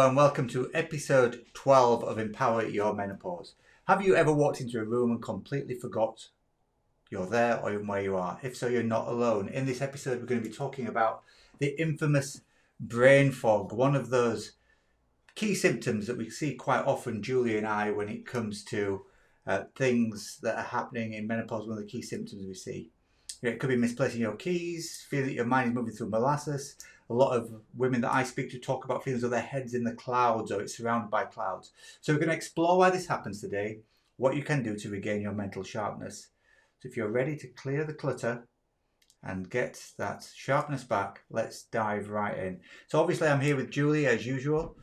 Hello and welcome to episode 12 of Empower Your Menopause. Have you ever walked into a room and completely forgot you're there or even where you are? If so, you're not alone. In this episode, we're going to be talking about the infamous brain fog, one of those key symptoms that we see quite often, Julie and I, when it comes to things that are happening in menopause. One of the key symptoms we see. It could be misplacing your keys, feeling that your mind is moving through molasses. A lot of women that I speak to talk about feelings of their heads in the clouds or it's surrounded by clouds. So we're going to explore why this happens today, what you can do to regain your mental sharpness. So if you're ready to clear the clutter and get that sharpness back, let's dive right in. So obviously I'm here with Julie as usual.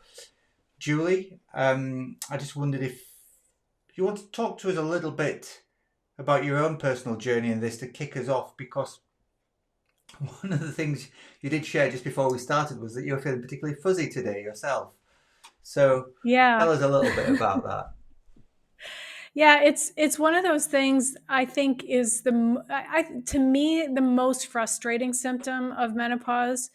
Julie, I just wondered if you want to talk to us a little bit about your own personal journey in this to kick us off, because one of the things you did share just before we started was that you're feeling particularly fuzzy today yourself. So Yeah. tell us a little bit about that. Yeah, it's one of those things I think is to me the most frustrating symptom of menopause,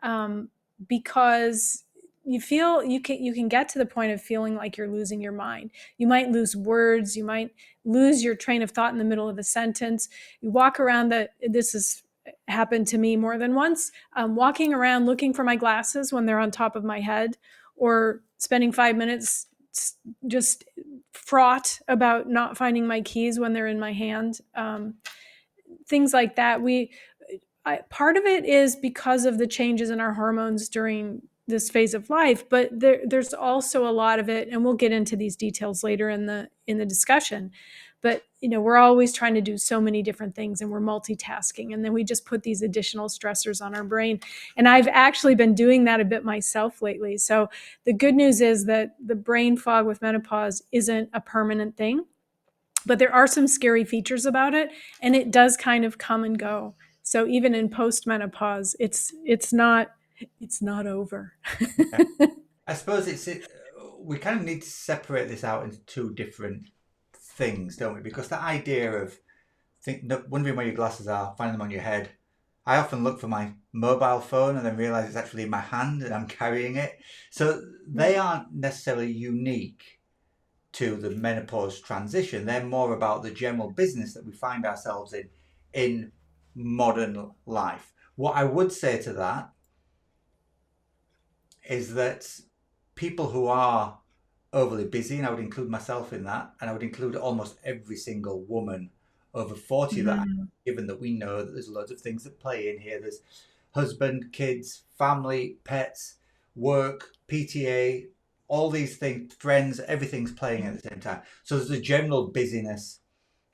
um, because you can get to the point of feeling like you're losing your mind. You might lose words, you might lose your train of thought in the middle of a sentence. You walk around this has happened to me more than once. Walking around looking for my glasses when they're on top of my head, or spending 5 minutes just fraught about not finding my keys when they're in my hand. Things like that. Part of it is because of the changes in our hormones during this phase of life, but there's also a lot of it, and we'll get into these details later in the discussion. But we're always trying to do so many different things, and we're multitasking, and then we just put these additional stressors on our brain. And I've actually been doing that a bit myself lately. So the good news is that the brain fog with menopause isn't a permanent thing, but there are some scary features about it, and it does kind of come and go. So even in postmenopause, it's not over. Yeah. I suppose we kind of need to separate this out into two different things, don't we? Because the idea of wondering where your glasses are, finding them on your head. I often look for my mobile phone and then realize it's actually in my hand and I'm carrying it. So they aren't necessarily unique to the menopause transition. They're more about the general business that we find ourselves in modern life. What I would say to that is that people who are overly busy, and I would include myself in that, and I would include almost every single woman over 40 that Mhm. given that we know that there's loads of things that play in here. There's husband, kids, family, pets, work, PTA, all these things, friends, everything's playing at the same time. So there's a general busyness.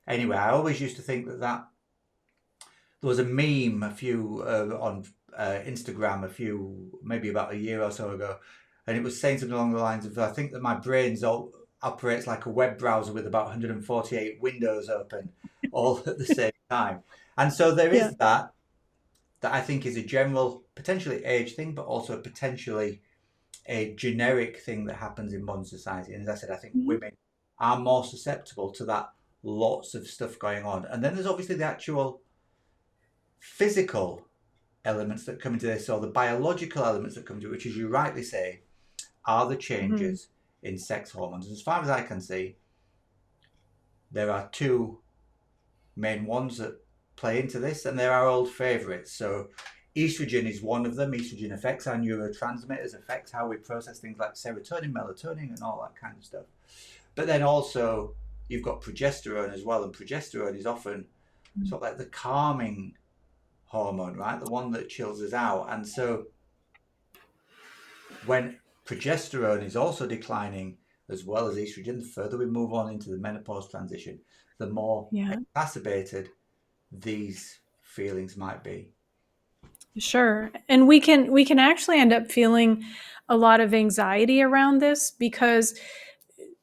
Anyway, I always used to think that there was a meme on Instagram maybe about a year or so ago, and it was saying something along the lines of, I think that my brain operates like a web browser with about 148 windows open all at the same time. And so there Yeah. is that I think is a general, potentially age thing, but also potentially a generic thing that happens in modern society. And as I said, I think Mhm. women are more susceptible to that, lots of stuff going on. And then there's obviously the actual physical elements that come into this, or the biological elements that come into it, which, as you rightly say, are the Mhm. changes in sex hormones. As far as I can see, there are two main ones that play into this, and they're our old favourites. So, estrogen is one of them. Estrogen affects our neurotransmitters, affects how we process things like serotonin, melatonin, and all that kind of stuff. But then also, you've got progesterone as well, and progesterone is often sort of like the calming hormone, right? The one that chills us out. And so, when progesterone is also declining as well as estrogen, the further we move on into the menopause transition, the more Yeah. exacerbated these feelings might be. Sure. And we can actually end up feeling a lot of anxiety around this because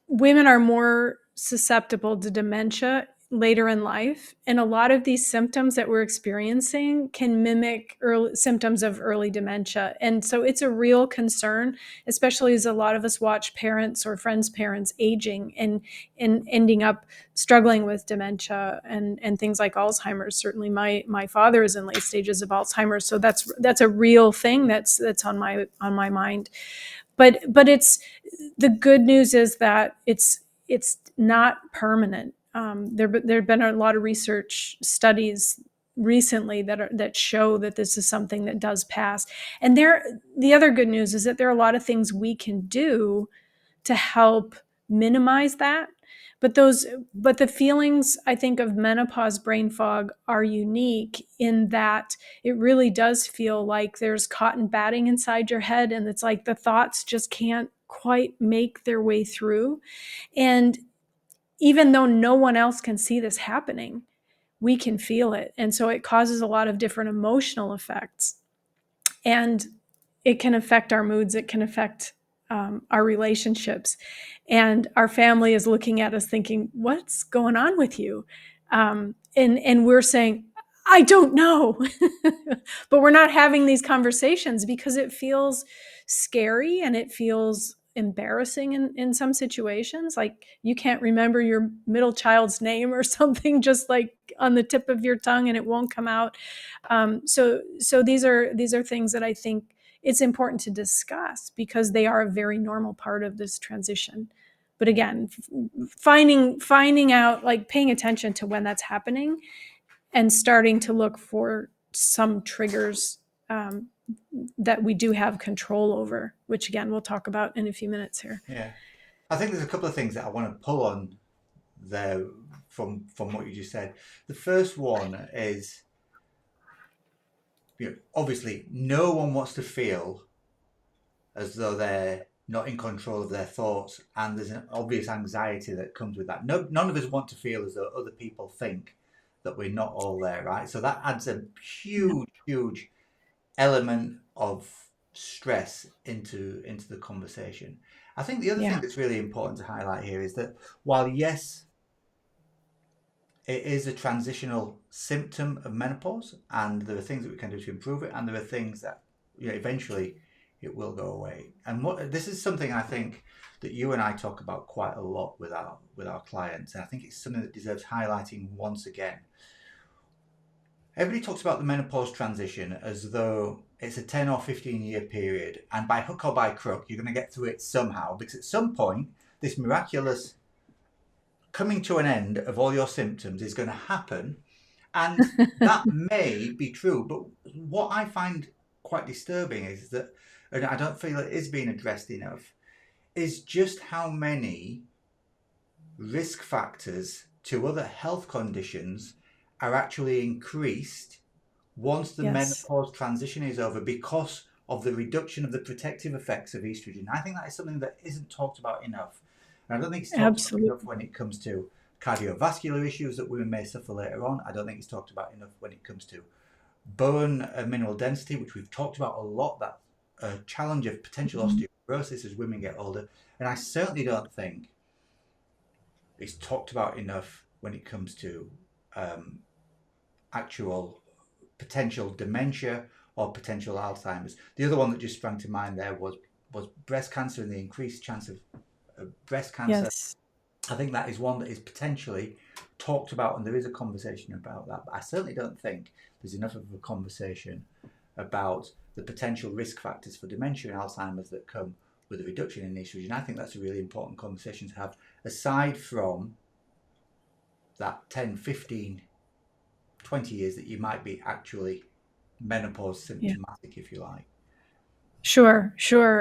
women are more susceptible to dementia later in life, and a lot of these symptoms that we're experiencing can mimic early symptoms of early dementia. And so it's a real concern, especially as a lot of us watch parents or friends' parents aging and ending up struggling with dementia and things like Alzheimer's. Certainly my father is in late stages of Alzheimer's, so that's a real thing that's on my mind. but it's the good news is that it's not permanent. There have been a lot of research studies recently that show that this is something that does pass. And the other good news is that there are a lot of things we can do to help minimize that. But the feelings, I think, of menopause brain fog are unique in that it really does feel like there's cotton batting inside your head, and it's like the thoughts just can't quite make their way through. And even though no one else can see this happening, we can feel it. And so it causes a lot of different emotional effects. And it can affect our moods, it can affect our relationships. And our family is looking at us thinking, what's going on with you? And we're saying, I don't know. But we're not having these conversations because it feels scary and it feels embarrassing in some situations. Like you can't remember your middle child's name or something just like on the tip of your tongue and it won't come out. So these are things that I think it's important to discuss because they are a very normal part of this transition. But again, finding out, like paying attention to when that's happening and starting to look for some triggers that we do have control over, which again we'll talk about in a few minutes here. Yeah. I think there's a couple of things that I want to pull on there from what you just said. The first one is, obviously no one wants to feel as though they're not in control of their thoughts, and there's an obvious anxiety that comes with that. No, none of us want to feel as though other people think that we're not all there, right? So that adds a huge element of stress into the conversation. I think the other thing Yeah. that's really important to highlight here is that while yes, it is a transitional symptom of menopause, and there are things that we can do to improve it, and there are things that eventually it will go away. And this is something I think that you and I talk about quite a lot with our clients, and I think it's something that deserves highlighting once again. Everybody talks about the menopause transition as though it's a 10 or 15-year period, and by hook or by crook, you're going to get through it somehow, because at some point, this miraculous coming to an end of all your symptoms is going to happen. And that may be true. But what I find quite disturbing is that, and I don't feel it is being addressed enough, is just how many risk factors to other health conditions are actually increased once the Yes. menopause transition is over because of the reduction of the protective effects of estrogen. I think that is something that isn't talked about enough. And I don't think it's talked about enough Absolutely. when it comes to cardiovascular issues that women may suffer later on. I don't think it's talked about enough when it comes to bone mineral density, which we've talked about a lot, that challenge of potential osteoporosis as women get older. And I certainly don't think it's talked about enough when it comes to actual potential dementia or potential Alzheimer's. The other one that just sprang to mind there was breast cancer and the increased chance of breast cancer. Yes. I think that is one that is potentially talked about, and there is a conversation about that. But I certainly don't think there's enough of a conversation about the potential risk factors for dementia and Alzheimer's that come with a reduction in estrogen. I think that's a really important conversation to have, aside from that 10, 15, 20 years that you might be actually menopause Yeah. symptomatic, if you like. Sure.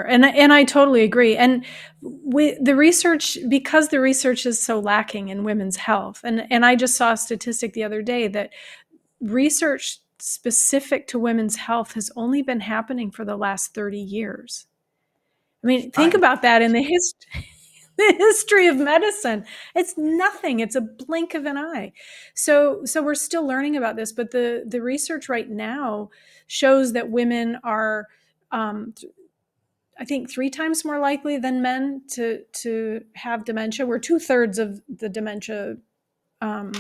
And I totally agree. And the research, because the research is so lacking in women's health, and I just saw a statistic the other day that research specific to women's health has only been happening for the last 30 years. I mean, think Right. about that in the history of medicine. It's nothing. It's a blink of an eye. So we're still learning about this, but the research right now shows that women are I think 3 times more likely than men to have dementia. We're 2/3 of the dementia um,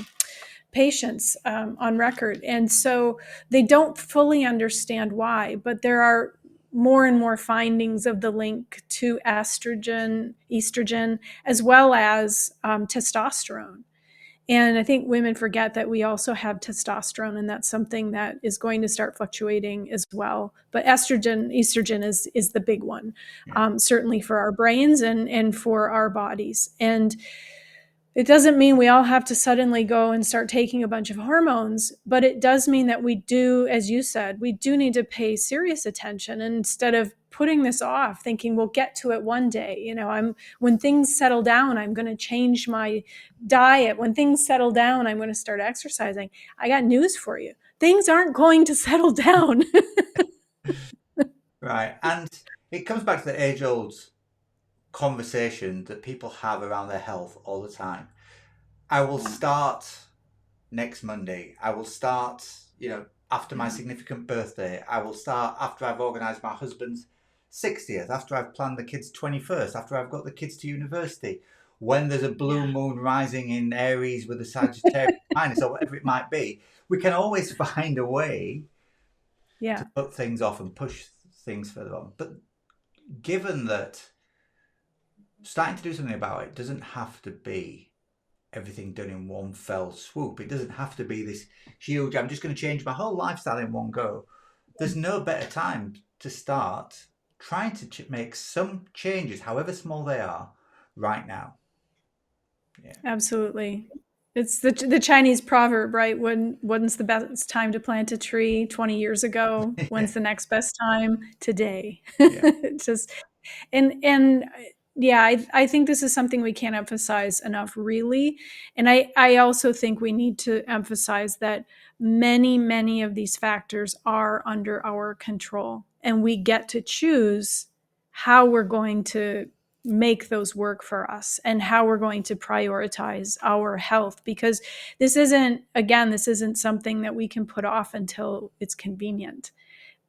patients on record, and so they don't fully understand why. But there are more and more findings of the link to estrogen, as well as testosterone. And I think women forget that we also have testosterone, and that's something that is going to start fluctuating as well. But estrogen is the big one, Yeah. certainly for our brains and for our bodies. And it doesn't mean we all have to suddenly go and start taking a bunch of hormones, but it does mean that we do, as you said, we do need to pay serious attention. And instead of putting this off, thinking we'll get to it one day, when things settle down, I'm going to change my diet. When things settle down, I'm going to start exercising. I got news for you. Things aren't going to settle down. Right. And it comes back to the age old conversation that people have around their health all the time. I will Yeah. start next Monday. I will start, after my Yeah. significant birthday. I will start after I've organised my husband's 60th, after I've planned the kids' 21st, after I've got the kids to university. When there's a blue Yeah. moon rising in Aries with a Sagittarius minus or whatever it might be, we can always find a way to Yeah. put things off and push things further on. But given that starting to do something about it doesn't have to be everything done in one fell swoop. It doesn't have to be this huge, I'm just going to change my whole lifestyle in one go. There's no better time to start trying to make some changes, however small they are, right now. Yeah. Absolutely. It's the Chinese proverb, right? When's the best time to plant a tree? 20 years ago. When's the next best time? Today. Yeah. It's just and yeah, I think this is something we can't emphasize enough, really. And I also think we need to emphasize that many of these factors are under our control, and we get to choose how we're going to make those work for us and how we're going to prioritize our health, because this isn't something that we can put off until it's convenient.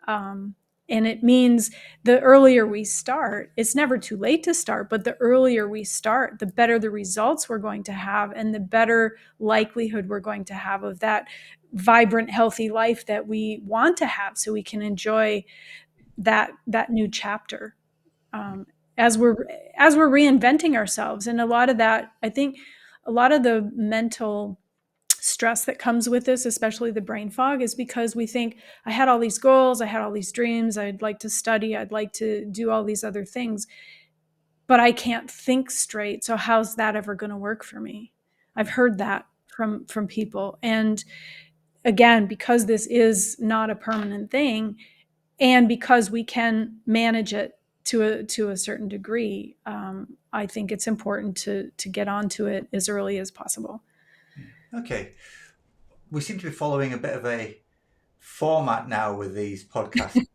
um, and it means the earlier we start, it's never too late to start, but the earlier we start, the better the results we're going to have and the better likelihood we're going to have of that vibrant, healthy life that we want to have, so we can enjoy that new chapter, um, as we're reinventing ourselves. And a lot of that, I think, a lot of the mental stress that comes with this, especially the brain fog, is because we think, I had all these goals, I had all these dreams, I'd like to study, I'd like to do all these other things, but I can't think straight. So how's that ever going to work for me? I've heard that from people. And again, because this is not a permanent thing, and because we can manage it to a certain degree, I think it's important to get onto it as early as possible. Yeah. Okay. We seem to be following a bit of a format now with these podcasts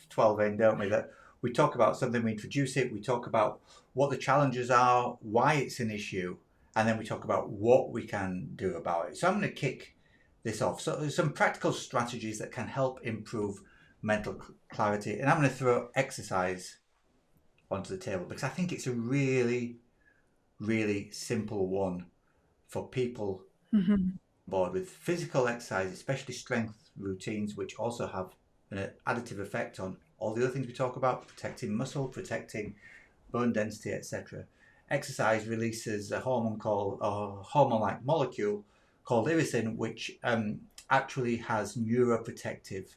12 in, don't we? That we talk about something, we introduce it, we talk about what the challenges are, why it's an issue, and then we talk about what we can do about it. So I'm going to kick this off. So there's some practical strategies that can help improve mental clarity, and I'm going to throw exercise onto the table because I think it's a really simple one for people Mhm. board with physical exercise, especially strength routines, which also have an additive effect on all the other things we talk about, protecting muscle, protecting bone density, etc. Exercise releases a hormone-like molecule called irisin, which actually has neuroprotective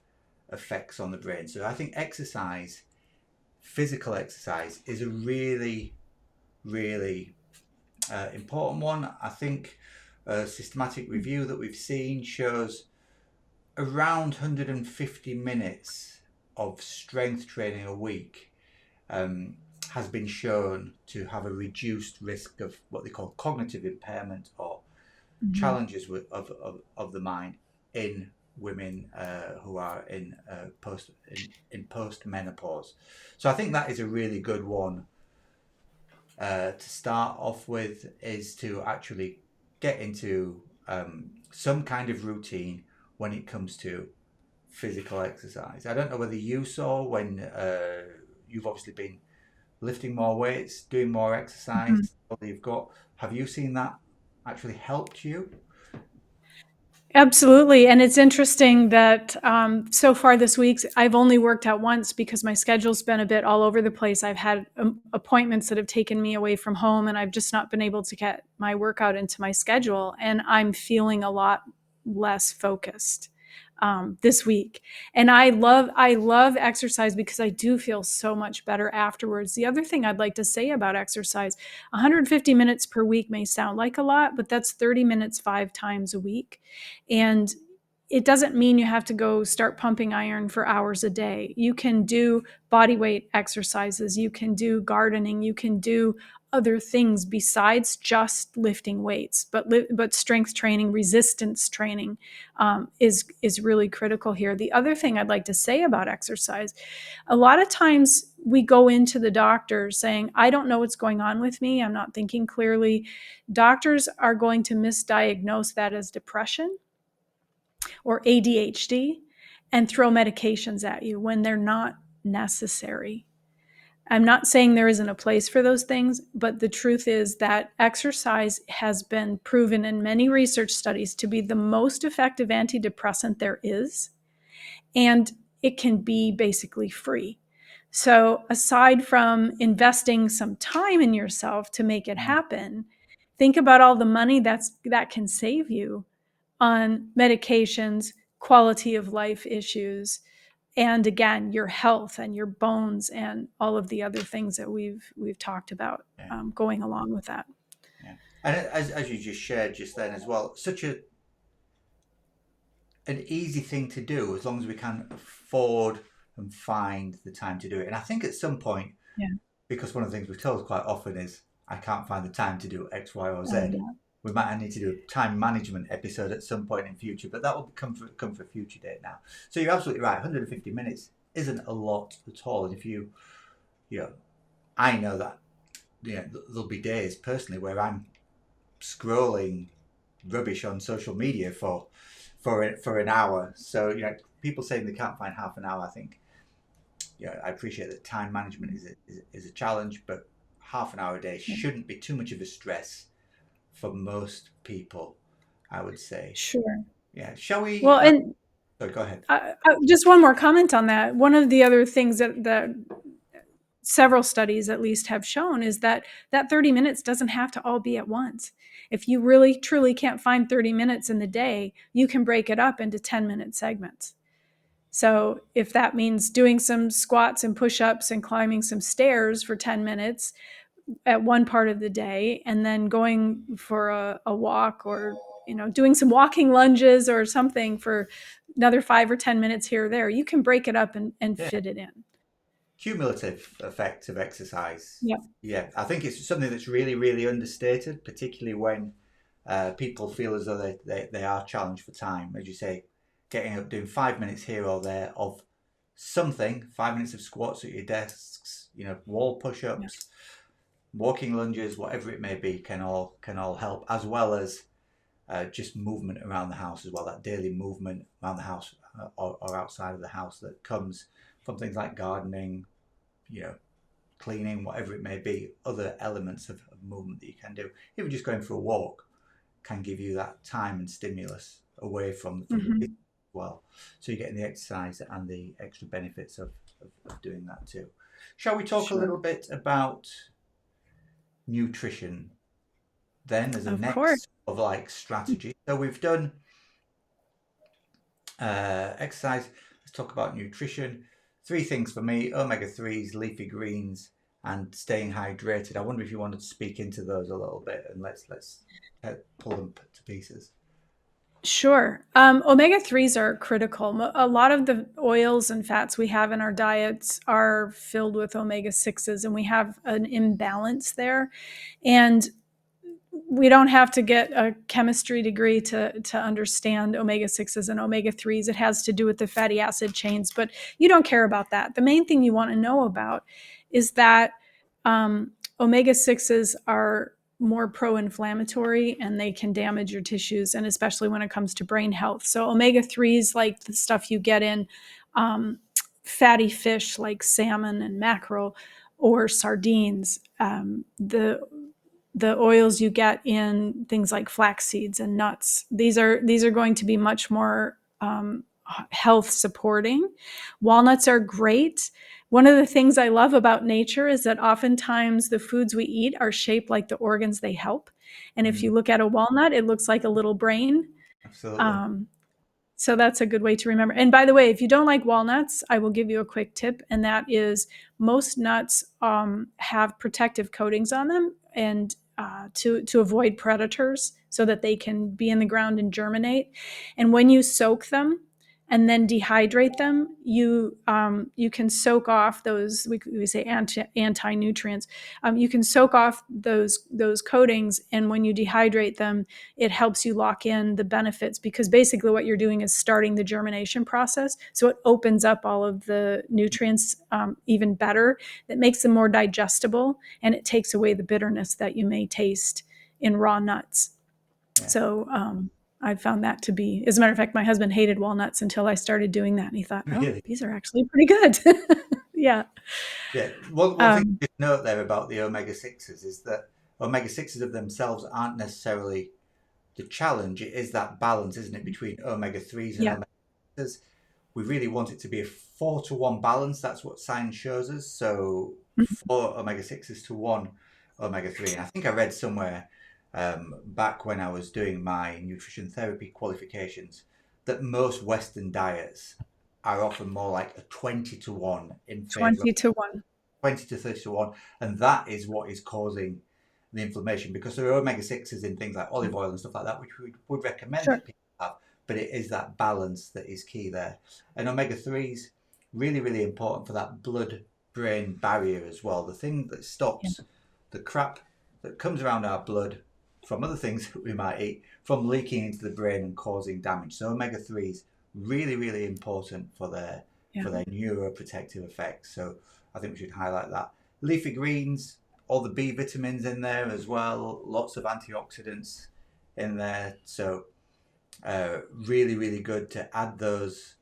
effects on the brain. So I think exercise, physical exercise, is a really important one. I think a systematic review that we've seen shows around 150 minutes of strength training a week has been shown to have a reduced risk of what they call cognitive impairment or Mhm. challenges of the mind in women who are in post menopause. So I think that is a really good one to start off with, is to actually get into some kind of routine when it comes to physical exercise. I don't know whether you saw when you've obviously been lifting more weights, doing more exercise, Mhm. whether you've got, have you seen that actually helped you? Absolutely. And it's interesting that so far this week, I've only worked out once because my schedule's been a bit all over the place. I've had appointments that have taken me away from home, and I've just not been able to get my workout into my schedule. And I'm feeling a lot less focused this week. And I love exercise because I do feel so much better afterwards. The other thing I'd like to say about exercise, 150 minutes per week may sound like a lot, but that's 30 minutes 5 times a week. And it doesn't mean you have to go start pumping iron for hours a day. You can do body weight exercises, you can do gardening, you can do other things besides just lifting weights. But strength training, resistance training is really critical here. The other thing I'd like to say about exercise, a lot of times we go into the doctor saying, I don't know what's going on with me, I'm not thinking clearly. Doctors are going to misdiagnose that as depression or ADHD and throw medications at you when they're not necessary. I'm not saying there isn't a place for those things, but the truth is that exercise has been proven in many research studies to be the most effective antidepressant there is, and it can be basically free. So, aside from investing some time in yourself to make it Mm. happen, think about all the money that can save you on medications, quality of life issues, and again, your health and your bones and all of the other things that we've talked about Yeah, going along with that. yeah. And as you just shared just then as well, such an easy thing to do as long as we can afford and find the time to do it. And I think at some point, Yeah. because one of the things we're told quite often is, I can't find the time to do X, Y, or Oh Z. yeah. We might need to do a time management episode at some point in future, but that will come for a future date now. So you're absolutely right. 150 minutes isn't a lot at all. And if you know, I know that there'll be days personally where I'm scrolling rubbish on social media for an hour. So people saying they can't find half an hour. I think I appreciate that time management is a challenge, but half an hour a day Yeah. shouldn't be too much of a stress for most people, I would say. Sure. Yeah. Shall we? Well, and Sorry, go ahead. just one more comment on that. One of the other things that several studies at least have shown is that that 30 minutes doesn't have to all be at once. If you really truly can't find 30 minutes in the day, you can break it up into 10-minute segments. So if that means doing some squats and push-ups and climbing some stairs for 10 minutes at one part of the day, and then going for a walk, or doing some walking lunges or something for another 5 or 10 minutes here or there, you can break it up and Yeah. fit it in. Cumulative effect of exercise. Yeah. Yeah, I think it's something that's really, really understated, particularly when people feel as though they are challenged for time. As you say, getting up, doing 5 minutes here or there of something, 5 minutes of squats at your desks, wall Yeah. push-ups, walking lunges, whatever it may be, can all help, as well as just movement around the house as well. That daily movement around the house or outside of the house that comes from things like gardening, you know, cleaning, whatever it may be. Other elements of movement that you can do, even just going for a walk, can give you that time and stimulus away from the business Mhm. as well. So you're getting the exercise and the extra benefits of doing that too. Shall we talk a little Sure. bit about nutrition then as a Of course. next of like strategy? So we've done exercise. Let's talk about nutrition. Three things for me: omega 3s, leafy greens, and staying hydrated. I wonder if you wanted to speak into those a little bit, and let's pull them to pieces. Sure. Omega 3s are critical. A lot of the oils and fats we have in our diets are filled with omega 6s, and we have an imbalance there. And we don't have to get a chemistry degree to understand omega 6s and omega 3s. It has to do with the fatty acid chains, but you don't care about that. The main thing you want to know about is that omega 6s are more pro inflammatory and they can damage your tissues, and especially when it comes to brain health. So, omega 3s, like the stuff you get in fatty fish like salmon and mackerel or sardines, the the oils you get in things like flax seeds and nuts. These are going to be much more health supporting. Walnuts are great. One of the things I love about nature is that oftentimes the foods we eat are shaped like the organs they help. And if Mm, you look at a walnut, it looks like a little brain. absolutely. Um, so that's a good way to remember. And by the way, if you don't like walnuts, I will give you a quick tip, and that is most nuts have protective coatings on them, and to avoid predators, so that they can be in the ground and germinate. And when you soak them and then dehydrate them, you can soak off those, we say anti nutrients. You can soak off those coatings, and when you dehydrate them, it helps you lock in the benefits, because basically what you're doing is starting the germination process. So it opens up all of the nutrients even better. That makes them more digestible, and it takes away the bitterness that you may taste in raw nuts. Yeah. So I found that to be, as a matter of fact, my husband hated walnuts until I started doing that. And he thought, oh, Really? these are actually pretty good. Yeah. Yeah. One thing Um, to note there about the omega sixes is that omega sixes of themselves aren't necessarily the challenge. It is that balance, isn't it, between omega threes and yeah. omega sixes. We really want it to be a 4-to-1 balance. That's what science shows us. So 4 omega 6s to 1 omega 3. And I think I read somewhere back when I was doing my nutrition therapy qualifications that most Western diets are often more like a 20-to-1 in favor of 20 to 1. 20 to 30-to-1. And that is what is causing the inflammation, because there are omega 6s in things like olive oil and stuff like that, which we would recommend Sure. that people have. But it is that balance that is key there. And omega 3s, really, really important for that blood brain barrier as well. The thing that Yeah. stops the crap that comes around our blood from other things that we might eat from leaking into the brain and causing damage. So omega 3s, really, really important Yeah. for their neuroprotective effects. So I think we should highlight that. Leafy greens, all the B vitamins in there as well, lots of antioxidants in there. So really, really good to add those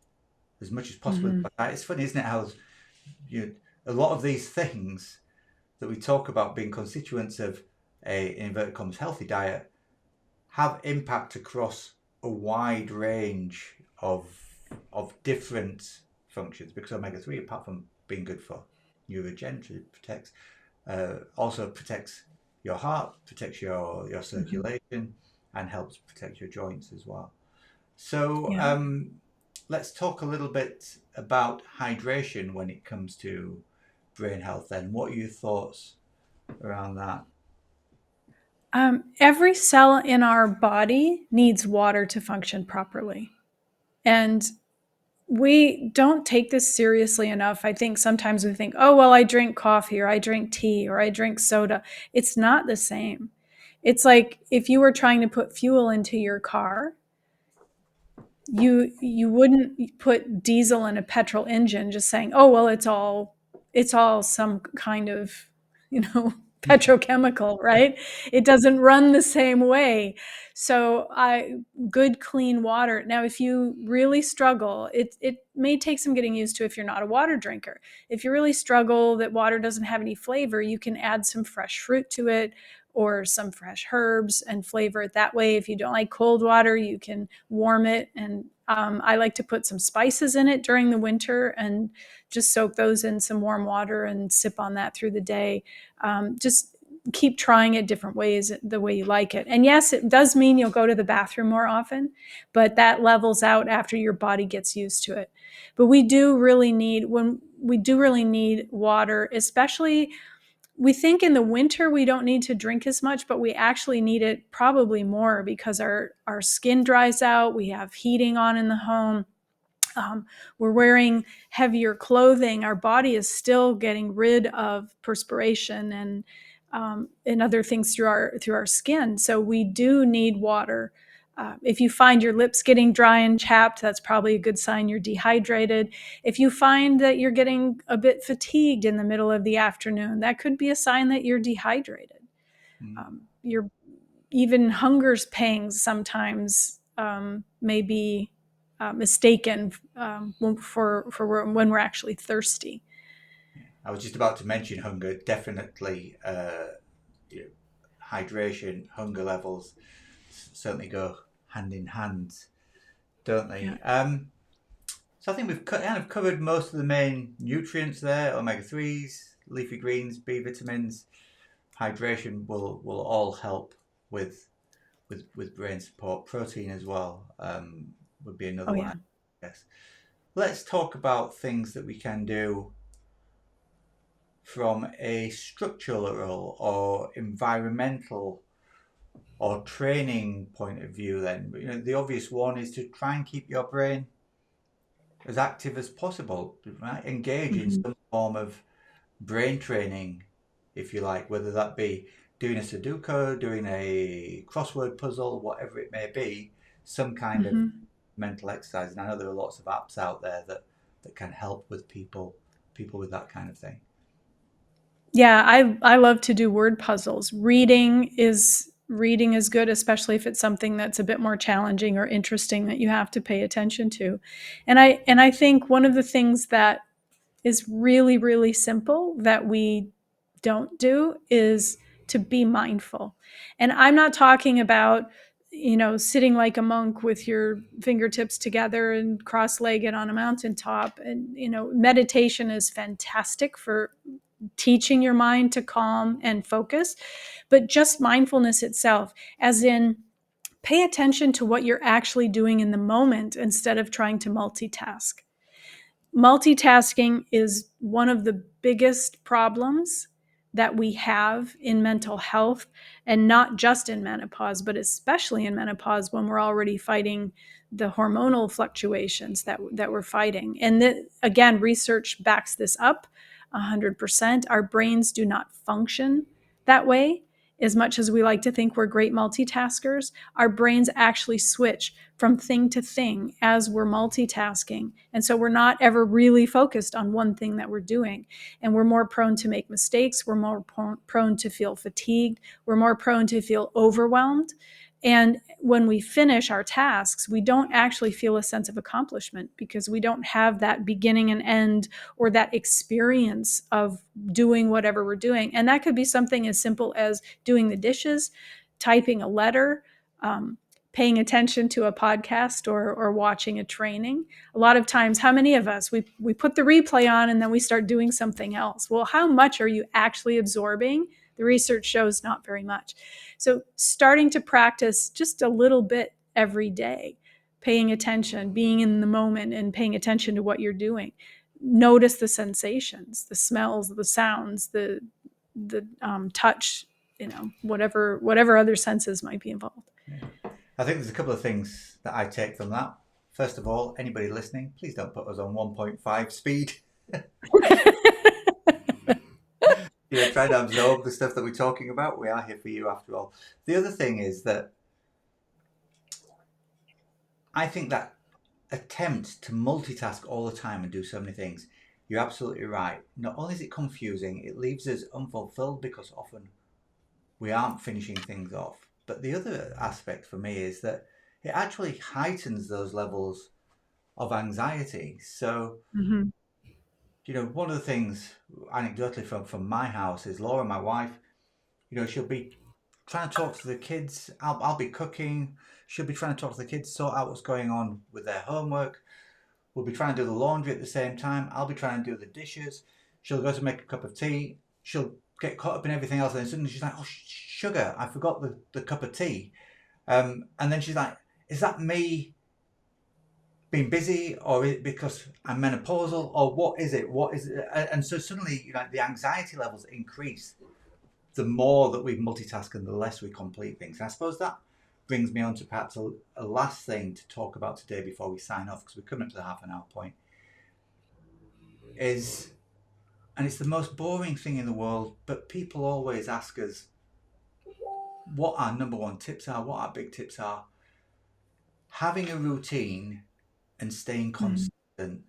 as much as possible. Mm-hmm. It's funny, isn't it, how you, a lot of these things that we talk about being constituents of in inverted commas, healthy diet have impact across a wide range of different functions, because omega 3, apart from being good for neurogen, it protects also protects your heart, protects your Mm-hmm. circulation, and helps protect your joints as well. So Yeah. let's talk a little bit about hydration when it comes to brain health. Then, what are your thoughts around that? Every cell in our body needs water to function properly. And we don't take this seriously enough. I think sometimes we think, oh, well, I drink coffee or I drink tea or I drink soda. It's not the same. It's like if you were trying to put fuel into your car, you wouldn't put diesel in a petrol engine just saying, oh, well, it's all some kind of, petrochemical, right? It doesn't run the same way. So good clean water. Now, if you really struggle, it may take some getting used to if you're not a water drinker. If you really struggle that water doesn't have any flavor, you can add some fresh fruit to it or some fresh herbs and flavor it that way. If you don't like cold water, you can warm it. And I like to put some spices in it during the winter and just soak those in some warm water and sip on that through the day. Just keep trying it different ways, the way you like it. And yes, it does mean you'll go to the bathroom more often, but that levels out after your body gets used to it. But we do really need water, especially. We think in the winter we don't need to drink as much, but we actually need it probably more because our skin dries out. We have heating on in the home. We're wearing heavier clothing. Our body is still getting rid of perspiration and other things through our skin. So we do need water. If you find your lips getting dry and chapped, that's probably a good sign you're dehydrated. If you find that you're getting a bit fatigued in the middle of the afternoon, that could be a sign that you're dehydrated. Mm. Your even hunger's pangs sometimes may be mistaken for when we're actually thirsty. I was just about to mention hunger. Definitely, hydration, hunger levels certainly go hand in hand, don't Yeah. they? So I think we've kind of covered most of the main nutrients there: omega 3s, leafy greens, B vitamins. Hydration will all help with brain support. Protein as well would be another Oh one, yeah. I guess. Let's talk about things that we can do from a structural or environmental or training point of view. Then, the obvious one is to try and keep your brain as active as possible. Right? Engage in Hmm. some form of brain training, if you like, whether that be doing a Sudoku, doing a crossword puzzle, whatever it may be, some kind of Hmm. mental exercise. And I know there are lots of apps out there that can help with people with that kind of thing. Yeah, I love to do word puzzles. Reading is good, especially if it's something that's a bit more challenging or interesting that you have to pay attention to. And I think one of the things that is really, really simple that we don't do is to be mindful. And I'm not talking about, sitting like a monk with your fingertips together and cross-legged on a mountaintop. And, meditation is fantastic for teaching your mind to calm and focus, but just mindfulness itself, as in pay attention to what you're actually doing in the moment instead of trying to multitask. Multitasking is one of the biggest problems that we have in mental health, and not just in menopause, but especially in menopause when we're already fighting the hormonal fluctuations that we're fighting. And that, again, research backs this up 100%. Our brains do not function that way. As much as we like to think we're great multitaskers, our brains actually switch from thing to thing as we're multitasking. And so we're not ever really focused on one thing that we're doing. And we're more prone to make mistakes. We're more prone to feel fatigued. We're more prone to feel overwhelmed. And when we finish our tasks, we don't actually feel a sense of accomplishment because we don't have that beginning and end or that experience of doing whatever we're doing. And that could be something as simple as doing the dishes, typing a letter, paying attention to a podcast, or watching a training. A lot of times, how many of us, we put the replay on and then we start doing something else? Well, how much are you actually absorbing? The research shows not very much. So starting to practice just a little bit every day, paying attention, being in the moment and paying attention to what you're doing. Notice the sensations, the smells, the sounds, the touch, whatever other senses might be involved. I think there's a couple of things that I take from that. First of all, anybody listening, please don't put us on 1.5 speed. Try to absorb the stuff that we're talking about. We are here for you after all. The other thing is that I think that attempt to multitask all the time and do so many things, you're absolutely right. Not only is it confusing, it leaves us unfulfilled because often we aren't finishing things off. But the other aspect for me is that it actually heightens those levels of anxiety. So, Mm-hmm. one of the things anecdotally from my house is Laura, my wife, she'll be trying to talk to the kids. I'll be cooking. She'll be trying to talk to the kids, sort out what's going on with their homework. We'll be trying to do the laundry at the same time. I'll be trying to do the dishes. She'll go to make a cup of tea. She'll get caught up in everything else. And then suddenly she's like, oh, sugar, I forgot the cup of tea. And then she's like, is that me being busy, or is it because I'm menopausal, or what is it? What is it? And so suddenly, the anxiety levels increase the more that we multitask and the less we complete things. And I suppose that brings me on to perhaps a last thing to talk about today before we sign off, because we're coming up to the half an hour point, is, and it's the most boring thing in the world, but people always ask us what our number one tips are, what our big tips are. Having a routine and staying Mm. consistent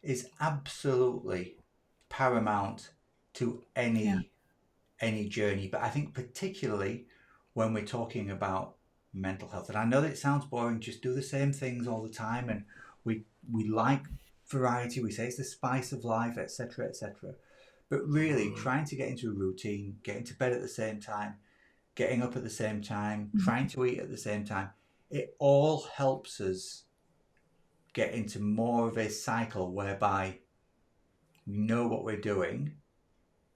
is absolutely paramount to Yeah. any journey, but I think particularly when we're talking about mental health. And I know that it sounds boring, just do the same things all the time, and we like variety. We say it's the spice of life, etc., etc. But really, trying to get into a routine, get into bed at the same time, getting up at the same time, Mhm. trying to eat at the same time, it all helps us get into more of a cycle whereby we know what we're doing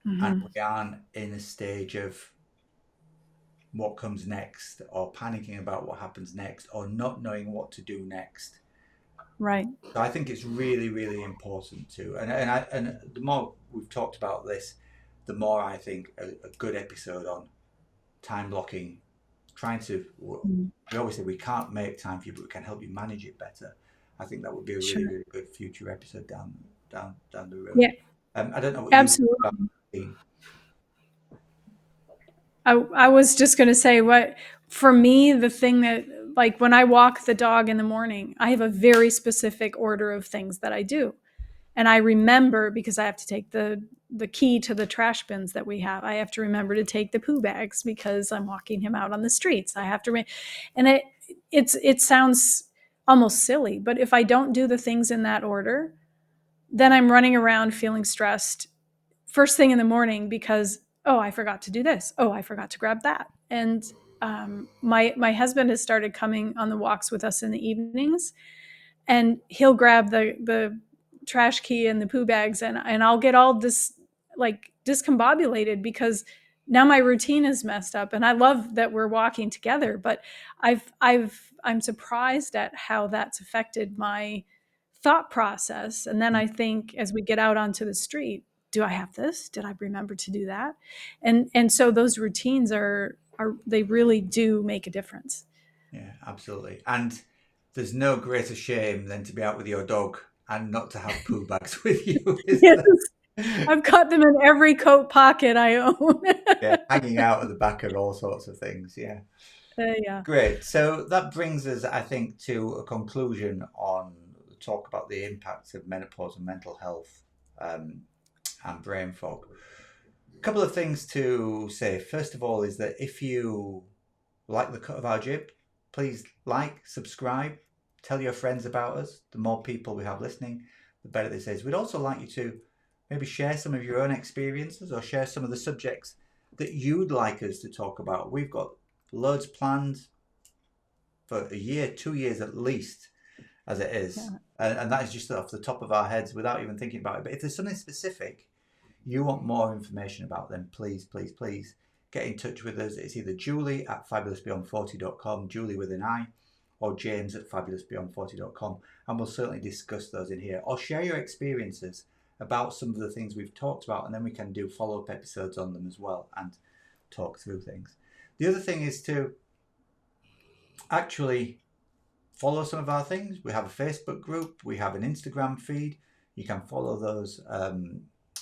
and Mhm. we aren't in a stage of what comes next or panicking about what happens next or not knowing what to do next. Right. So I think it's really, really important to, and the more we've talked about this, the more I think a good episode on time blocking, trying to, Mhm. we always say we can't make time for you, but we can help you manage it better. I think that would be a really, Sure. really good future episode down the road. Yeah, I don't know what you think about absolutely. the, I was just going to say what for me the thing that like when I walk the dog in the morning, I have a very specific order of things that I do. And I remember because I have to take the key to the trash bins that we have. I have to remember to take the poo bags because I'm walking him out on the streets. I have to and it sounds almost silly, but if I don't do the things in that order, then I'm running around feeling stressed first thing in the morning because oh I forgot to do this, oh I forgot to grab that. And my husband has started coming on the walks with us in the evenings, and he'll grab the trash key and the poo bags, and I'll get all like discombobulated because now my routine is messed up. And I love that we're walking together, but I'm surprised at how that's affected my thought process. And then I think as we get out onto the street, do I have this? Did I remember to do that? And so those routines are they really do make a difference. yeah, absolutely. And there's no greater shame than to be out with your dog and not to have poo bags with you, is Yes, there? I've got them in every coat pocket I own. Yeah, hanging out at the back of all sorts of things. Yeah. Yeah. Great. So that brings us, I think, to a conclusion on the talk about the impacts of menopause and mental health um, and brain fog. A couple of things to say. First of all, is that if you like the cut of our jib, please like, subscribe, tell your friends about us. The more people we have listening, the better this is. We'd also like you to maybe share some of your own experiences or share some of the subjects that you'd like us to talk about. We've got loads planned for a year, 2 years at least, as it is. Yeah. And that is just off the top of our heads without even thinking about it. But if there's something specific you want more information about, then please, please, please get in touch with us. It's either Julie at fabulousbeyond40.com, Julie with an I, or James at fabulousbeyond40.com. And we'll certainly discuss those in here. Or share your experiences about some of the things we've talked about, and then we can do follow-up episodes on them as well and talk through things. The other thing is to actually follow some of our things. We have a Facebook group, we have an Instagram feed. You can follow those.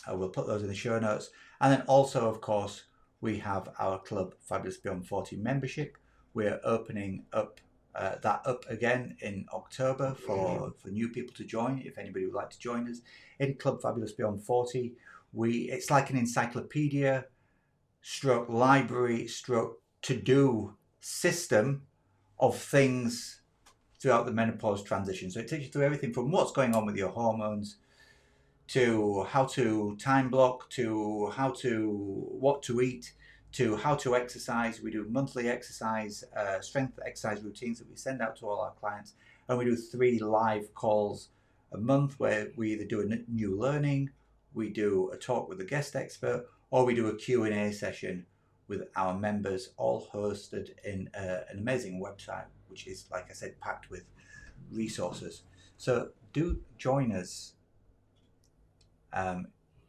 We'll put those in the show notes. And then also, of course, we have our club, Fabulous Beyond 40 membership. We're opening up that up again in October for new people to join. If anybody would like to join us in Club Fabulous Beyond 40, it's like an encyclopedia, stroke library, stroke to do system of things throughout the menopause transition. So it takes you through everything from what's going on with your hormones to how to time block, to what to eat, to how to exercise. We do monthly exercise, strength exercise routines that we send out to all our clients. And we do 3 live calls a month where we either do a new learning, we do a talk with a guest expert, or we do a Q&A session with our members, all hosted in an amazing website, which is, like I said, packed with resources. So do join us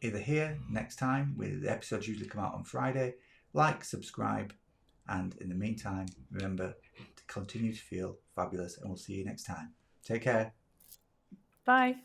either here next time, with the episodes usually come out on Friday. Like, subscribe, and in the meantime, remember to continue to feel fabulous, and we'll see you next time. Take care. Bye.